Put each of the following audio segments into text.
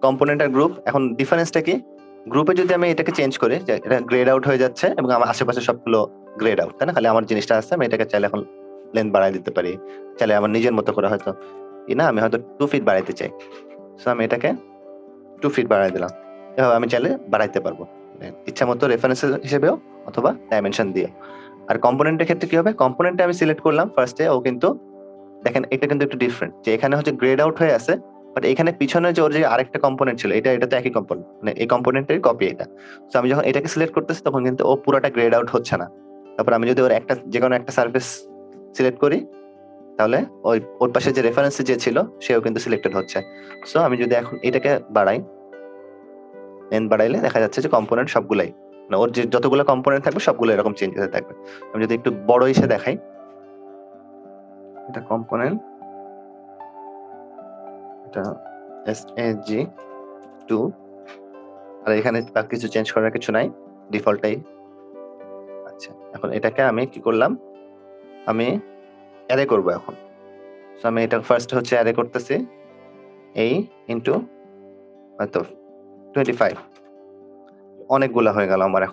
Component আর group, এখন ডিফারেন্সটা কি? গ্রুপে যদি আমি এটাকে চেঞ্জ করি, যে এটা গ্রেড আউট হয়ে যাচ্ছে এবং আমার আশেপাশে সবগুলো গ্রেড আউট, তাই না? খালি আমার জিনিসটা আছে, আমি এটাকে চাইলে এখন লেন্থ বাড়াই দিতে পারি, চাইলে আমার নিজের মতো করে হয়তো না আমি হয়তো 2 ফিট বাড়াইতে চাই, সো আমি এটাকে 2 ফিট বাড়াই দিলাম। এভাবে আমি চাইলে বাড়াইতে পারবো ইচ্ছা মতো রেফারেন্স হিসেবেও অথবা ডাইমেনশন দিয়ে। আর কম্পোনেন্টের ক্ষেত্রে কি হবে? কম্পোনেন্টে আমি সিলেক্ট করলাম ফার্স্টে, ও কিন্তু দেখেন এটা কিন্তু একটু ডিফারেন্ট, যে এখানে হচ্ছে গ্রেড আউট হয়ে আছে, বাট এখানে পিছনে যে ওর যে আরেকটা কম্পোনেন্ট ছিল, এটা তো একই কম্পোনেন্ট, মানে এই কম্পোনেন্টের কপি এটা। তো আমি যখন এটাকে সিলেক্ট করতেছি তখন কিন্তু ও পুরোটা গ্রেড আউট হচ্ছে না। তারপর আমি যদি ওর একটা যে কোনো একটা সারফেস সিলেক্ট করি, তাহলে ওই ওর পাশে যে রেফারেন্স যে ছিল সেও কিন্তু সিলেক্টেড হচ্ছে। সো আমি যদি এখন এটাকে বাড়াই, লেন্থ বাড়াইলে দেখা যাচ্ছে যে কম্পোনেন্ট সবগুলাই, মানে ওর যে যতগুলো কম্পোনেন্ট থাকবে সবগুলো এরকম চেঞ্জ হতে থাকবে। আমি যদি একটু বড় হিসেবে দেখাই, এটা কম্পোনেন্ট, এটা SAG2, আর এখানে আর কিছু চেঞ্জ করার কিছু নাই, ডিফল্টটাই। আচ্ছা, এখন এটাকে আমি কি করলাম, আমি অ্যারে করব এখন। সো আমি এটা ফার্স্ট হচ্ছে অ্যারে করতেছি, এই ইনটু হয়তো 25, অনেকগুলা হয়ে গেল আমার।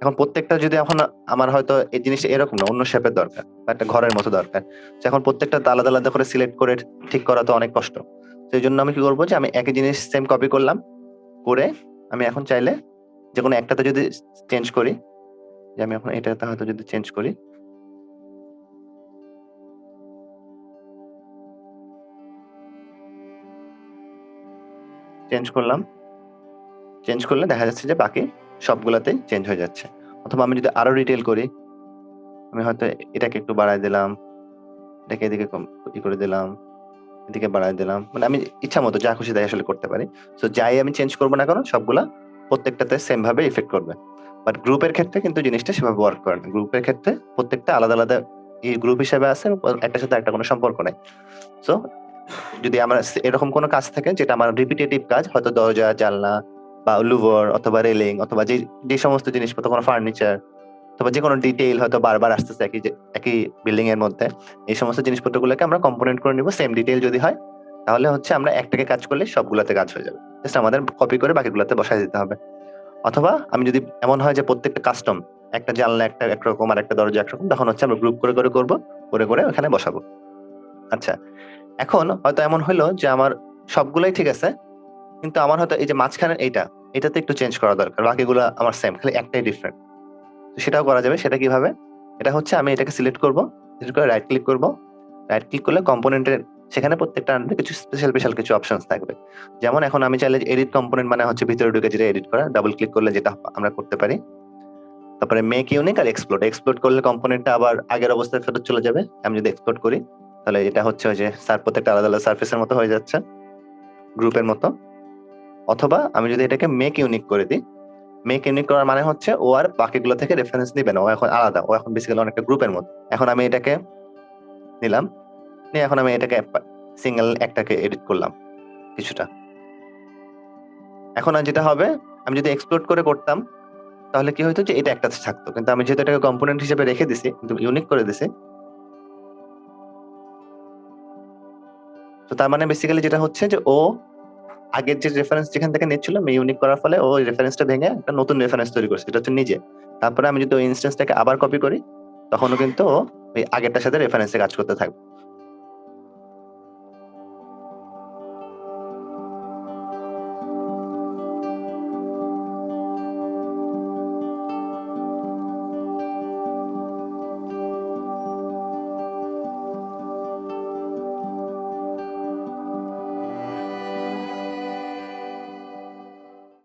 এখন প্রত্যেকটা যদি এখন আমার হয়তো এই জিনিসটা এরকম না, অন্য শেপের দরকার বা একটা ঘরের মতো দরকার, তো এখন প্রত্যেকটা আলাদা আলাদা করে সিলেক্ট করে ঠিক করা তো অনেক কষ্ট। সেই জন্য আমি কি করবো, যে আমি একই জিনিস সেম কপি করলাম, করে আমি এখন চাইলে যে কোনো একটাতে যদি চেঞ্জ করি, যে আমি এখন এটাতে হয়তো যদি চেঞ্জ করি, চেঞ্জ করলাম, চেঞ্জ করলে দেখা যাচ্ছে যে বাকি সবগুলাতেই চেঞ্জ হয়ে যাচ্ছে। অথবা আমি যদি আরো ডিটেইল করি, আমি হয়তো এটাকে একটু বাড়ায় দিলাম, এটাকে এদিকে করে দিলাম, এদিকে বাড়ায় দিলাম, মানে আমি ইচ্ছা মতো যা খুশি তাই আসলে করতে পারি। সো যাই আমি চেঞ্জ করবো না কেন, সবগুলা প্রত্যেকটাতে সেম ভাবে ইফেক্ট করবে। বাট গ্রুপের ক্ষেত্রে কিন্তু জিনিসটা সেভাবে ওয়ার্ক করে না। গ্রুপের ক্ষেত্রে প্রত্যেকটা আলাদা আলাদা এই গ্রুপ হিসেবে আছে, একটার সাথে একটা কোনো সম্পর্ক নাই। সো যদি আমার এরকম কোনো কাজ থাকে যেটা আমার রিপিটেটিভ কাজ, হয়তো দরজা, জানলা বা লুভার অথবা রেলিং অথবা যে যে সমস্ত জিনিসপত্র, কোনো ফার্নিচার অথবা যে কোনো ডিটেইল হয়তো বারবার আসতেছে একই বিল্ডিং এর মধ্যে, এই সমস্ত জিনিসপত্রগুলোকে আমরা কম্পোনেন্ট করে নিব। সেম ডিটেইল যদি হয়, তাহলে হচ্ছে আমরা একটাকে কাজ করলে সবগুলাতে কাজ হয়ে যাবে, জাস্ট আমাদের কপি করে বাকিগুলোতে বসায় দিতে হবে। অথবা আমি যদি এমন হয় যে প্রত্যেকটা কাস্টম, একটা জানলা একটা একরকম আর একটা দরজা একরকম, তখন হচ্ছে আমরা গ্রুপ করে করে করবো, করে করে ওখানে বসাবো। আচ্ছা, এখন হয়তো এমন হলো যে আমার সবগুলাই ঠিক আছে, কিন্তু আমার হয়তো এই যে মাঝখানে এটাতে একটু চেঞ্জ করা দরকার, বাকিগুলো আমার সেম, খালি একটাই ডিফারেন্ট। সেটাও করা যাবে। সেটা কিভাবে? এটা হচ্ছে আমি এটাকে সিলেক্ট করব, সিলেক্ট করে রাইট ক্লিক করব। রাইট ক্লিক করলে কম্পোনেন্টের সেখানে প্রত্যেকটা আন্ডারে কিছু স্পেশাল স্পেশাল কিছু অপশনস থাকবে। যেমন এখন আমি চাইলে এডিট কম্পোনেন্ট, মানে হচ্ছে ভিতরে ঢুকে যেটা এডিট করা, ডাবল ক্লিক করলে যেটা আমরা করতে পারি। তারপরে মেক ইউনিক আর এক্সপ্লোড। এক্সপ্লোড করলে কম্পোনেন্টটা আবার আগের অবস্থায় ফেরত চলে যাবে। আমি যদি এক্সপ্লোড করি, তাহলে এটা হচ্ছে ওই যে প্রত্যেকটা আলাদা আলাদা সার্ফেসের মতো হয়ে যাচ্ছে, গ্রুপের মতো। অথবা আমি যদি এটাকে মেক ইউনিক করে দিই, মেক ইউনিক করার মানে হচ্ছে ও আর বাকিগুলো থেকে রেফারেন্স নিবে না, ও এখন আলাদা, ও এখন বেসিক্যালি অনেকটা গ্রুপের মতো। এখন আমি এটাকে নিলাম, নিয়ে এখন আমি এটাকে সিঙ্গেল একটাকে এডিট করলাম কিছুটা। এখন আর যেটা হবে, আমি যদি এক্সপ্লোর করে করতাম, তাহলে কি হইতো যে এটা একটাতে থাকতো, কিন্তু আমি যেহেতু এটাকে কম্পোনেন্ট হিসেবে রেখে দিছি, কিন্তু ইউনিক করে দিছি, তো তার মানে বেসিক্যালি যেটা হচ্ছে যে ও আগের যে রেফারেন্স যেখান থেকে নিচ্ছিল, আমি ইউনিক করার ফলে ও রেফারেন্সটা ভেঙে একটা নতুন রেফারেন্স তৈরি করছে, এটা হচ্ছে নিজে। তারপরে আমি যদি ওই ইনস্ট্যান্সটাকে আবার কপি করি, তখনও কিন্তু ও ওই আগেরটার সাথে রেফারেন্সে কাজ করতে থাকবে।